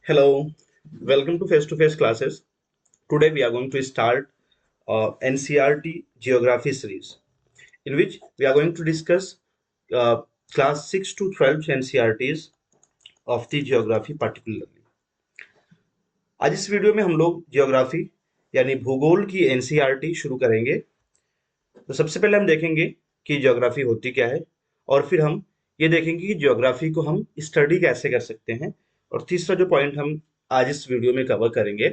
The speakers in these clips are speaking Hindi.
Hello, welcome to face classes. Today we are going to start NCRT Geography series, in which we are going to discuss uh, class 6 to 12 NCRTs of the geography particularly. आज इस वीडियो में हम लोग जियोग्राफी यानी भूगोल की एनसीईआरटी शुरू करेंगे। तो सबसे पहले हम देखेंगे कि जियोग्राफी होती क्या है, और फिर हम ये देखेंगे कि जियोग्राफी को हम स्टडी कैसे कर सकते हैं। और तीसरा जो पॉइंट हम आज इस वीडियो में कवर करेंगे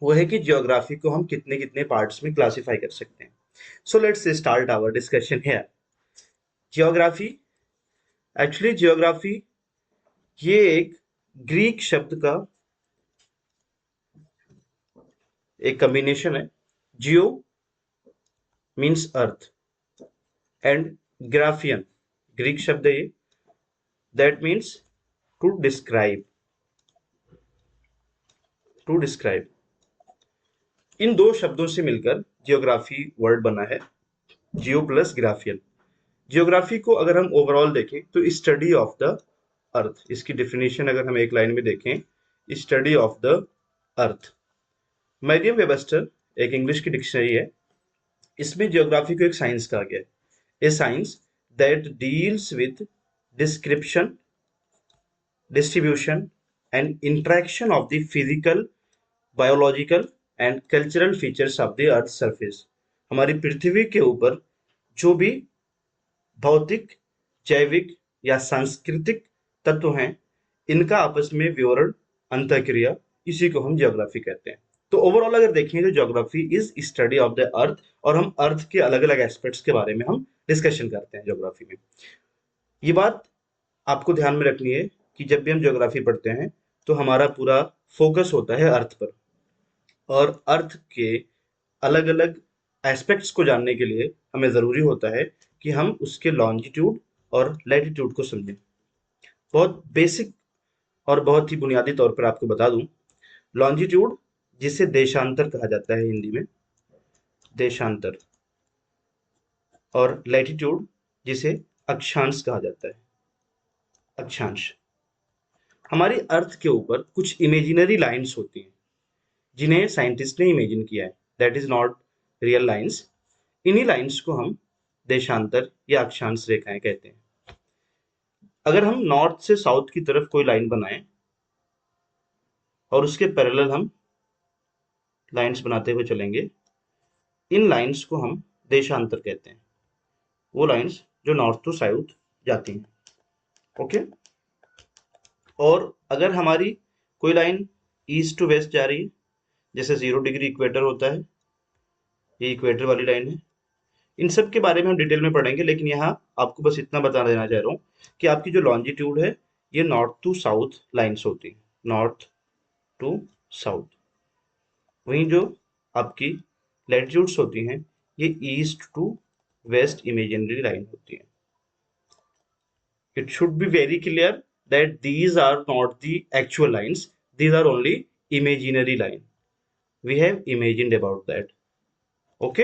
वो है कि जियोग्राफी को हम कितने कितने पार्ट्स में क्लासिफाई कर सकते हैं। So let's start our discussion here. Geography, actually geography ये एक ग्रीक शब्द का एक कॉम्बिनेशन है। Geo means earth and graphein, Greek शब्द है ये, that means to describe, to describe. इन दो शब्दों से मिलकर जियोग्राफी वर्ड बना है, जियो प्लस ग्राफियन। जियोग्राफी को अगर हम ओवरऑल देखें तो स्टडी ऑफ द अर्थ, इसकी डेफिनेशन अगर हम एक लाइन में देखें, study of the earth. Merriam Webster एक इंग्लिश की डिक्शनरी है, इसमें जियोग्राफी को एक साइंस कहा गया है। A science that deals with description, distribution and interaction of the physical, biological and cultural features of the earth surface. हमारी पृथ्वी के ऊपर जो भी भौतिक, जैविक या सांस्कृतिक तत्व हैं, इनका आपस में विवरण, अंतःक्रिया, इसी को हम ज्योग्राफी कहते हैं। तो ओवरऑल अगर देखें तो geography is study of the अर्थ, और हम अर्थ के अलग अलग एस्पेक्ट्स के बारे में हम डिस्कशन करते हैं ज्योग्राफी में। ये बात आपको ध्यान में रखनी है कि जब भी हम ज्योग्राफी पढ़ते हैं तो हमारा पूरा फोकस होता है अर्थ पर, और अर्थ के अलग अलग एस्पेक्ट्स को जानने के लिए हमें ज़रूरी होता है कि हम उसके लॉन्जिट्यूड और लैटिट्यूड को समझें। बहुत बेसिक और बहुत ही बुनियादी तौर पर आपको बता दूं, लॉन्जिट्यूड जिसे देशांतर कहा जाता है हिंदी में, देशांतर, और लैटिट्यूड जिसे अक्षांश कहा जाता है, अक्षांश। हमारी अर्थ के ऊपर कुछ इमेजिनरी लाइंस होती हैं जिन्हें साइंटिस्ट ने इमेजिन किया है, that is not real lines. इन्हीं लाइंस को हम देशांतर या अक्षांश रेखाएं कहते हैं। अगर हम नॉर्थ से साउथ की तरफ कोई लाइन बनाएं और उसके पैरेलल हम लाइंस बनाते हुए चलेंगे, इन लाइंस को हम देशांतर कहते हैं, वो लाइंस जो नॉर्थ टू साउथ जाती हैं। ओके, और अगर हमारी कोई लाइन ईस्ट टू वेस्ट जा रही है, जैसे 0 डिग्री इक्वेटर होता है, ये इक्वेटर वाली लाइन है। इन सब के बारे में हम डिटेल में पढ़ेंगे, लेकिन यहाँ आपको बस इतना बता देना चाह रहा हूँ कि आपकी जो लॉन्जिट्यूड है ये नॉर्थ टू साउथ लाइंस होती है, नॉर्थ टू साउथ। वहीं जो आपकी लैटिट्यूड्स होती हैं ये east to west imaginary line होती है। It should be very clear that these are not the actual lines, these are only imaginary line, we have imagined about that. Okay,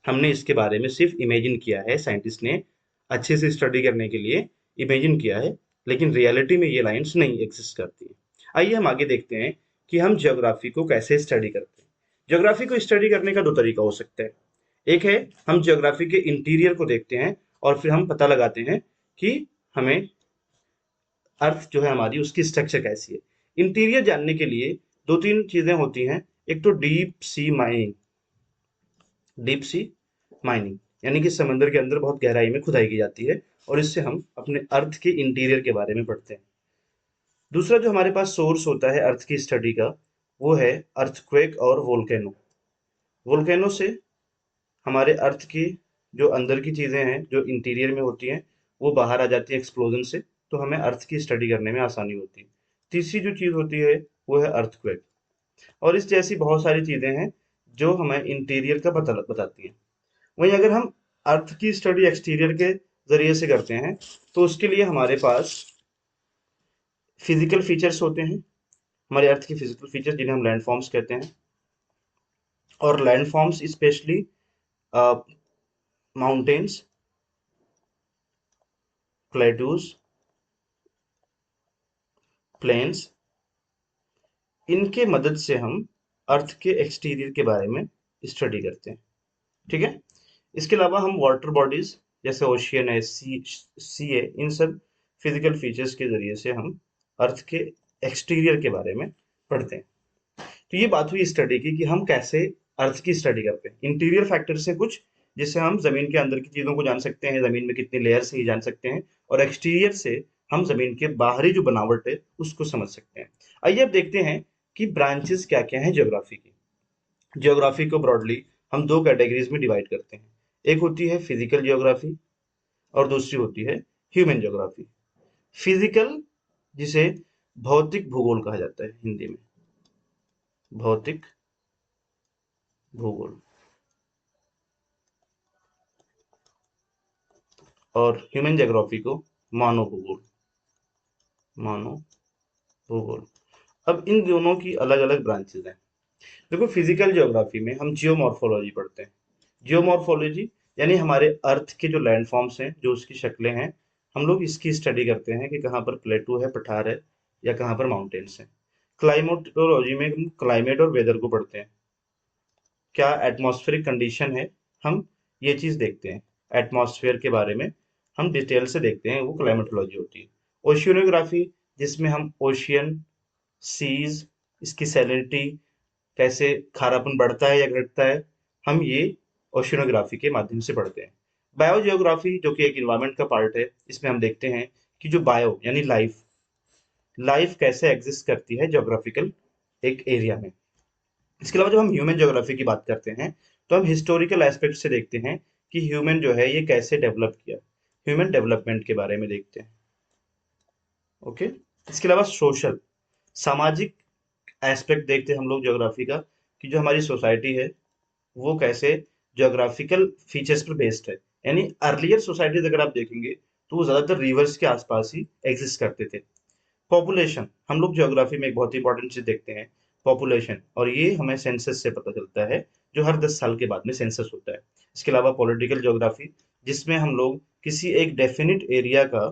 हमने इसके बारे में सिर्फ इमेजिन किया है, साइंटिस्ट ने अच्छे से स्टडी करने के लिए इमेजिन किया है, लेकिन रियलिटी में ये लाइंस नहीं एग्जिस्ट करती हैं। आइए हम आगे देखते हैं कि हम ज्योग्राफी को कैसे स्टडी करते हैं। ज्योग्राफी को स्टडी करने का दो तरीका हो सकता है। एक है हम ज्योग्राफी के इंटीरियर को देखते हैं और फिर हम पता लगाते हैं कि हमें अर्थ जो है हमारी उसकी स्ट्रक्चर कैसी है। इंटीरियर जानने के लिए दो तीन चीजें होती हैं। एक तो deep sea mining, deep sea mining यानी कि समंदर के अंदर बहुत गहराई में खुदाई की जाती है, और इससे हम अपने अर्थ के इंटीरियर के बारे में पढ़ते हैं। दूसरा जो हमारे पास सोर्स होता है अर्थ की स्टडी का, वो है अर्थक्वेक और वोल्केनो। वोल्केनो से हमारे अर्थ की जो अंदर की चीजें हैं जो इंटीरियर में होती हैं वो बाहर आ जाती है एक्सप्लोजन से, तो हमें अर्थ की स्टडी करने में आसानी होती है। तीसरी जो चीज होती है वो है अर्थक्वेक, और इस जैसी बहुत सारी चीजें हैं जो हमें इंटीरियर का पता बताती हैं। वहीं अगर हम अर्थ की स्टडी एक्सटीरियर के जरिए से करते हैं तो उसके लिए हमारे पास फिजिकल फीचर्स होते हैं, हमारे अर्थ के फिजिकल फीचर्स जिन्हें हम लैंडफॉर्म्स कहते हैं। और landforms specially mountains, plateaus, plains, इनके मदद से हम अर्थ के एक्सटीरियर के बारे में स्टडी करते हैं। ठीक है। इसके अलावा हम वाटर बॉडीज जैसे ओशियन है, सी है, इन सब फिजिकल फीचर्स के जरिए से हम अर्थ के एक्सटीरियर के बारे में पढ़ते हैं। तो ये बात हुई स्टडी की कि हम कैसे अर्थ की स्टडी करते हैं। इंटीरियर फैक्टर से कुछ, जिससे हम जमीन के अंदर की चीजों को जान सकते हैं, जमीन में कितनी लेयर्स है ये जान सकते हैं, और एक्सटीरियर से हम जमीन के बाहरी जो बनावट है उसको समझ सकते हैं। आइए अब देखते हैं कि ब्रांचेस क्या क्या है ज्योग्राफी की। ज्योग्राफी को ब्रॉडली हम दो कैटेगरीज में डिवाइड करते हैं। एक होती है फिजिकल ज्योग्राफी और दूसरी होती है ह्यूमन ज्योग्राफी। फिजिकल, जिसे भौतिक भूगोल कहा जाता है हिंदी में, भौतिक भूगोल। और ह्यूमन ज्योग्राफी को मानव भूगोल, मानव भूगोल। अब इन दोनों की अलग अलग ब्रांचेज हैं। देखो, फिजिकल ज्योग्राफी में हम जियोमॉर्फोलॉजी पढ़ते हैं। जियोमॉर्फोलॉजी यानी हमारे अर्थ के जो लैंडफॉर्म्स हैं, जो उसकी शक्लें हैं, हम लोग इसकी स्टडी करते हैं कि कहाँ पर प्लेटू है, पठार है, या कहाँ पर माउंटेन्स हैं। क्लाइमेटोलॉजी में हम क्लाइमेट और वेदर को पढ़ते हैं। क्या एटमॉस्फेरिक कंडीशन है, हम ये चीज देखते हैं। एटमॉस्फेयर के बारे में हम डिटेल से देखते हैं, वो क्लाइमेटोलॉजी होती है। ओशियनोग्राफी, जिसमें हम ओशियन, सीज, इसकी सैलिनिटी, कैसे खारापन बढ़ता है या घटता है, हम ये ओशियनोग्राफी के माध्यम से पढ़ते हैं। बायोजियोग्राफी, जो कि एक इन्वायरमेंट का पार्ट है, इसमें हम देखते हैं कि जो बायो यानी लाइफ, लाइफ कैसे एग्जिस्ट करती है ज्योग्राफिकल एक एरिया में। इसके अलावा जब हम ह्यूमन ज्योग्राफी की बात करते हैं, तो हम हिस्टोरिकल एस्पेक्ट से देखते हैं कि ह्यूमन जो है ये कैसे डेवलप किया। ह्यूमन डेवलपमेंट के बारे में देखते हैं। ओके। इसके अलावा सोशल, सामाजिक एस्पेक्ट देखते हैं हम लोग ज्योग्राफी का, कि जो हमारी सोसाइटी है वो कैसे ज्योग्राफिकल फीचर्स पर बेस्ड है। यानी अर्लियर सोसाइटीज अगर आप देखेंगे तो वो ज्यादातर रिवर्स के आसपास ही एग्जिस्ट करते थे। पॉपुलेशन, हम लोग ज्योग्राफी में एक बहुत ही इंपॉर्टेंट चीज देखते हैं, पॉपुलेशन, और ये हमें सेंसस से पता चलता है, जो हर 10 साल के बाद में सेंसस होता है। इसके अलावा पॉलिटिकल ज्योग्राफी, जिसमें हम लोग किसी एक डेफिनिट एरिया का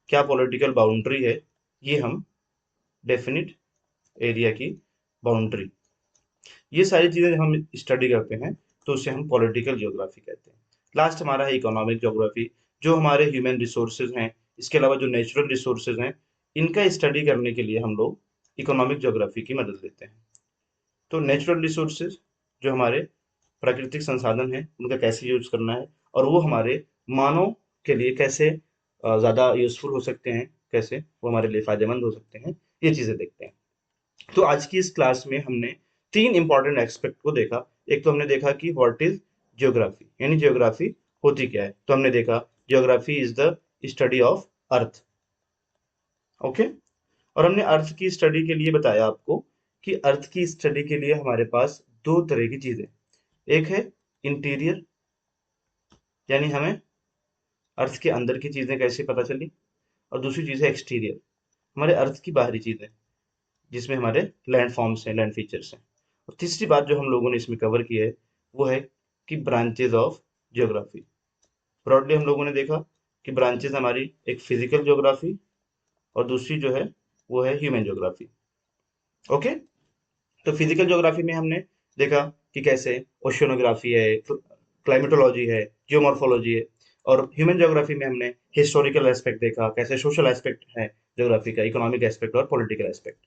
क्या पॉलिटिकल बाउंड्री है, ये हम डेफिनिट एरिया की बाउंड्री, ये सारी चीजें हम स्टडी करते हैं, तो उसे हम पॉलिटिकल ज्योग्राफी कहते हैं। लास्ट हमारा है इकोनॉमिक ज्योग्राफी, जो हमारे ह्यूमन रिसोर्सेज हैं, इसके अलावा जो नेचुरल रिसोर्सेज हैं, इनका स्टडी करने के लिए हम लोग इकोनॉमिक ज्योग्राफी की मदद लेते हैं। तो नेचुरल रिसोर्सेज, जो हमारे प्राकृतिक संसाधन हैं, उनका कैसे यूज करना है, और वो हमारे मानव के लिए कैसे ज्यादा यूजफुल हो सकते हैं, कैसे वो हमारे लिए फायदेमंद हो सकते हैं, ये चीजें देखते हैं। तो आज की इस क्लास में हमने तीन इंपॉर्टेंट एस्पेक्ट को देखा। एक तो हमने देखा कि व्हाट इज ज्योग्राफी, यानी ज्योग्राफी होती क्या है। तो हमने देखा geography is the study of earth. Okay. और हमने अर्थ की स्टडी के लिए बताया आपको कि अर्थ की स्टडी के लिए हमारे पास दो तरह की चीजें, एक है इंटीरियर, यानी हमें अर्थ के अंदर की चीजें कैसे पता चली, और दूसरी चीज है एक्सटीरियर, हमारे अर्थ की बाहरी चीजें, जिसमें हमारे लैंड फॉर्म्स हैं, लैंड फीचर्स हैं। और तीसरी बात जो हम लोगों ने इसमें कवर की है, वो है कि ब्रांचेज ऑफ ज्योग्राफी। ब्रॉडली हम लोगों ने देखा कि ब्रांचेज हमारी एक फिजिकल ज्योग्राफी, और दूसरी जो है वो है ह्यूमन ज्योग्राफी। ओके। तो फिजिकल ज्योग्राफी में हमने देखा कि कैसे ओशियोनोग्राफी है, क्लाइमेटोलॉजी है, जियोमॉर्फोलॉजी है। और ह्यूमन ज्योग्राफी में हमने हिस्टोरिकल एस्पेक्ट देखा, कैसे सोशल एस्पेक्ट है ज्योग्राफी का, इकोनॉमिक एस्पेक्ट और political aspect.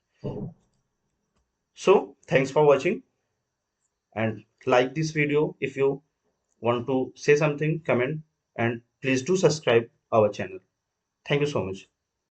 So, thanks for watching, and like this video. If you want to say something, comment, and please do subscribe our channel. Thank you so much.